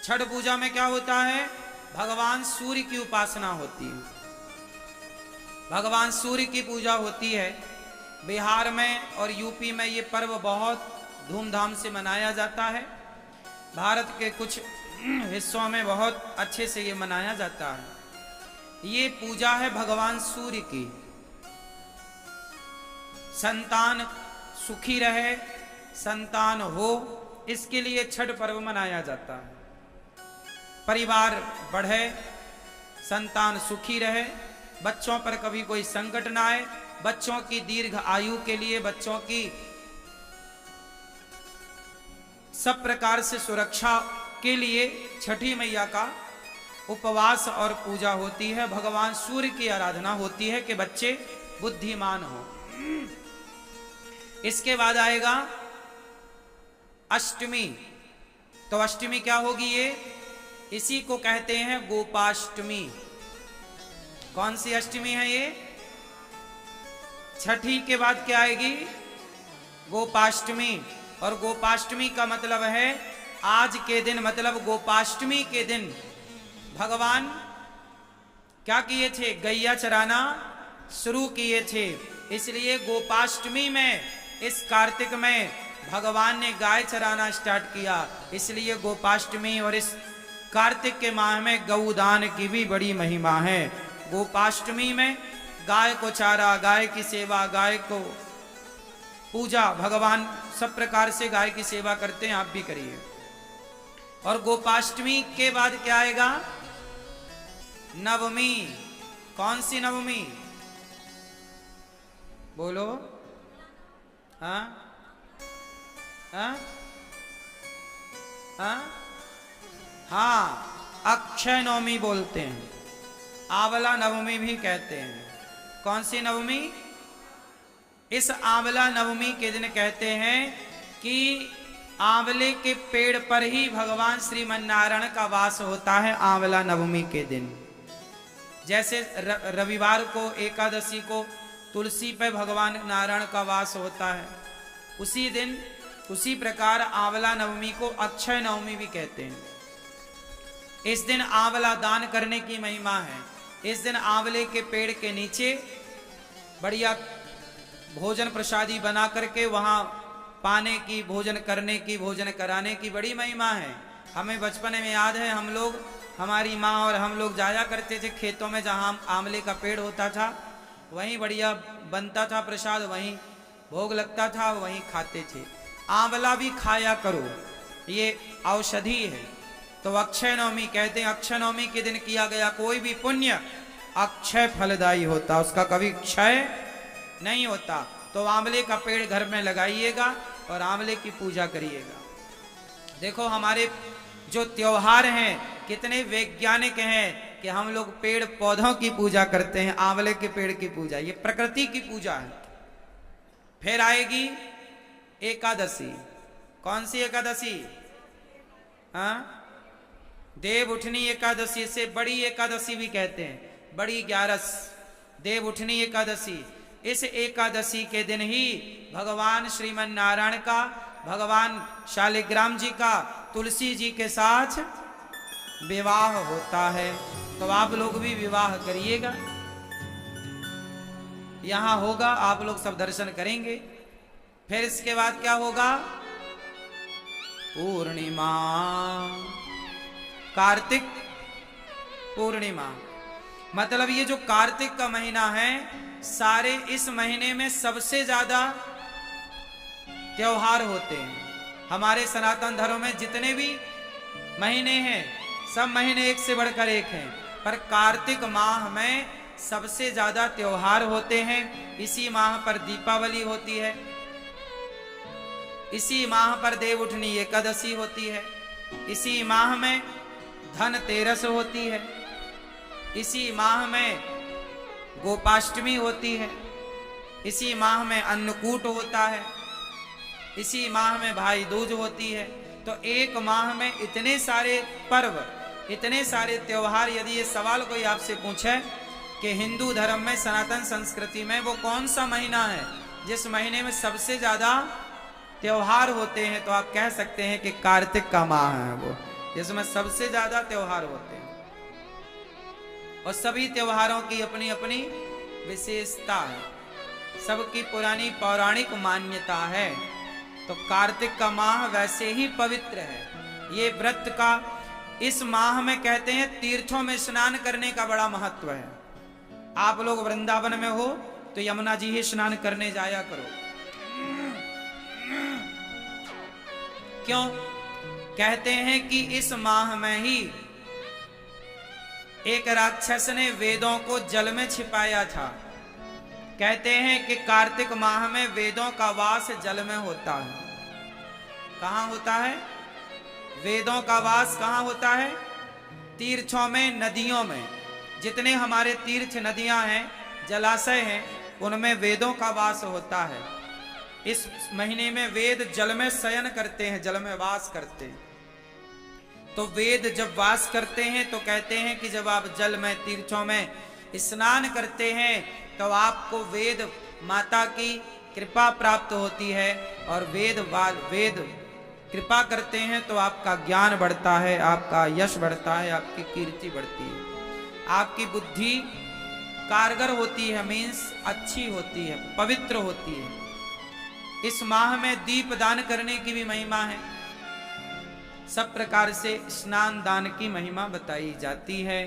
छठ पूजा में क्या होता है? भगवान सूर्य की उपासना होती है, भगवान सूर्य की पूजा होती है। बिहार में और यूपी में ये पर्व बहुत धूमधाम से मनाया जाता है। भारत के कुछ हिस्सों में बहुत अच्छे से ये मनाया जाता है। ये पूजा है भगवान सूर्य की। संतान सुखी रहे, संतान हो, इसके लिए छठ पर्व मनाया जाता है। परिवार बढ़े, संतान सुखी रहे, बच्चों पर कभी कोई संकट ना आए, बच्चों की दीर्घ आयु के लिए, बच्चों की सब प्रकार से सुरक्षा के लिए छठी मैया का उपवास और पूजा होती है। भगवान सूर्य की आराधना होती है कि बच्चे बुद्धिमान हो। इसके बाद आएगा अष्टमी। तो अष्टमी क्या होगी? ये इसी को कहते हैं गोपाष्टमी। कौन सी अष्टमी है ये? छठी के बाद क्या आएगी? गोपाष्टमी। और गोपाष्टमी का मतलब है आज के दिन, मतलब गोपाष्टमी के दिन भगवान क्या किए थे? गैया चराना शुरू किए थे। इसलिए गोपाष्टमी में, इस कार्तिक में भगवान ने गाय चराना स्टार्ट किया। इसलिए गोपाष्टमी और इस कार्तिक के माह में गौदान की भी बड़ी महिमा है। गोपाष्टमी में गाय को चारा, गाय की सेवा, गाय को पूजा, भगवान सब प्रकार से गाय की सेवा करते हैं, आप भी करिए। और गोपाष्टमी के बाद क्या आएगा? नवमी। कौन सी नवमी? बोलो। हाँ हाँ हाँ हाँ, अक्षय नवमी बोलते हैं, आंवला नवमी भी कहते हैं। कौन सी नवमी? इस आंवला नवमी के दिन कहते हैं कि आंवले के पेड़ पर ही भगवान श्रीमन नारायण का वास होता है। आंवला नवमी के दिन, जैसे रविवार को, एकादशी को तुलसी पे भगवान नारायण का वास होता है, उसी दिन, उसी प्रकार आंवला नवमी को अक्षय नवमी भी कहते हैं। इस दिन आंवला दान करने की महिमा है। इस दिन आंवले के पेड़ के नीचे बढ़िया भोजन प्रसादी बना करके वहां पाने की, भोजन करने की, भोजन कराने की बड़ी महिमा है। हमें बचपन में याद है, हम लोग, हमारी माँ और हम लोग जाया करते थे खेतों में, जहां आंवले का पेड़ होता था, वहीं बढ़िया बनता था प्रसाद, वहीं भोग लगता था, वहीं खाते थे। आंवला भी खाया करो, ये औषधि है। तो अक्षय नवमी कहते हैं, अक्षय नवमी के दिन किया गया कोई भी पुण्य अक्षय फलदायी होता, उसका कभी क्षय नहीं होता। तो आंवले का पेड़ घर में लगाइएगा और आंवले की पूजा करिएगा। देखो हमारे जो त्योहार हैं कितने वैज्ञानिक हैं कि हम लोग पेड़ पौधों की पूजा करते हैं, आंवले के पेड़ की पूजा, ये प्रकृति की पूजा है। फिर आएगी एकादशी। कौन सी एकादशी? हाँ, देव उठनी एकादशी, से बड़ी एकादशी भी कहते हैं, बड़ी 11, देव उठनी एकादशी। इस एकादशी के दिन ही भगवान श्रीमन नारायण का, भगवान शालिग्राम जी का तुलसी जी के साथ विवाह होता है। तो आप लोग भी विवाह करिएगा, यहां होगा, आप लोग सब दर्शन करेंगे। फिर इसके बाद क्या होगा? पूर्णिमा, कार्तिक पूर्णिमा। मतलब ये जो कार्तिक का महीना है, सारे इस महीने में सबसे ज्यादा त्योहार होते हैं। हमारे सनातन धर्म में जितने भी महीने हैं, सब महीने एक से बढ़कर एक हैं, पर कार्तिक माह में सबसे ज्यादा त्योहार होते हैं। इसी माह पर दीपावली होती है, इसी माह पर देव उठनी एकादशी होती है, इसी माह में धनतेरस होती है, इसी माह में गोपाष्टमी होती है, इसी माह में अन्नकूट होता है, इसी माह में भाई दूज होती है। तो एक माह में इतने सारे पर्व, इतने सारे त्योहार। यदि ये सवाल कोई आपसे पूछे कि हिंदू धर्म में, सनातन संस्कृति में वो कौन सा महीना है जिस महीने में सबसे ज्यादा त्योहार होते हैं, तो आप कह सकते हैं कि कार्तिक का माह है वो। जिसमें सबसे ज्यादा त्योहार होते हैं और सभी त्योहारों की अपनी अपनी विशेषता है, सबकी पुरानी पौराणिक मान्यता है। तो कार्तिक का माह वैसे ही पवित्र है। ये व्रत का इस माह में कहते हैं तीर्थों में स्नान करने का बड़ा महत्व है। आप लोग वृंदावन में हो तो यमुना जी ही स्नान करने जाया करो। क्यों? कहते हैं कि इस माह में ही एक राक्षस ने वेदों को जल में छिपाया था। कहते हैं कि कार्तिक माह में वेदों का वास जल में होता है। कहां होता है? वेदों का वास कहां होता है? तीर्थों में, नदियों में। जितने हमारे तीर्थ नदियां हैं, जलाशय हैं, उनमें वेदों का वास होता है। इस महीने में वेद जल में शयन करते हैं, जल में वास करते हैं। तो वेद जब वास करते हैं तो कहते हैं कि जब आप जल में, तीर्थों में स्नान करते हैं तो आपको वेद माता की कृपा प्राप्त होती है और वेद कृपा करते हैं तो आपका ज्ञान बढ़ता है, आपका यश बढ़ता है, आपकी कीर्ति बढ़ती है, आपकी बुद्धि कारगर होती है, मीन्स अच्छी होती है, पवित्र होती है। इस माह में दीप दान करने की भी महिमा है। सब प्रकार से स्नान दान की महिमा बताई जाती है।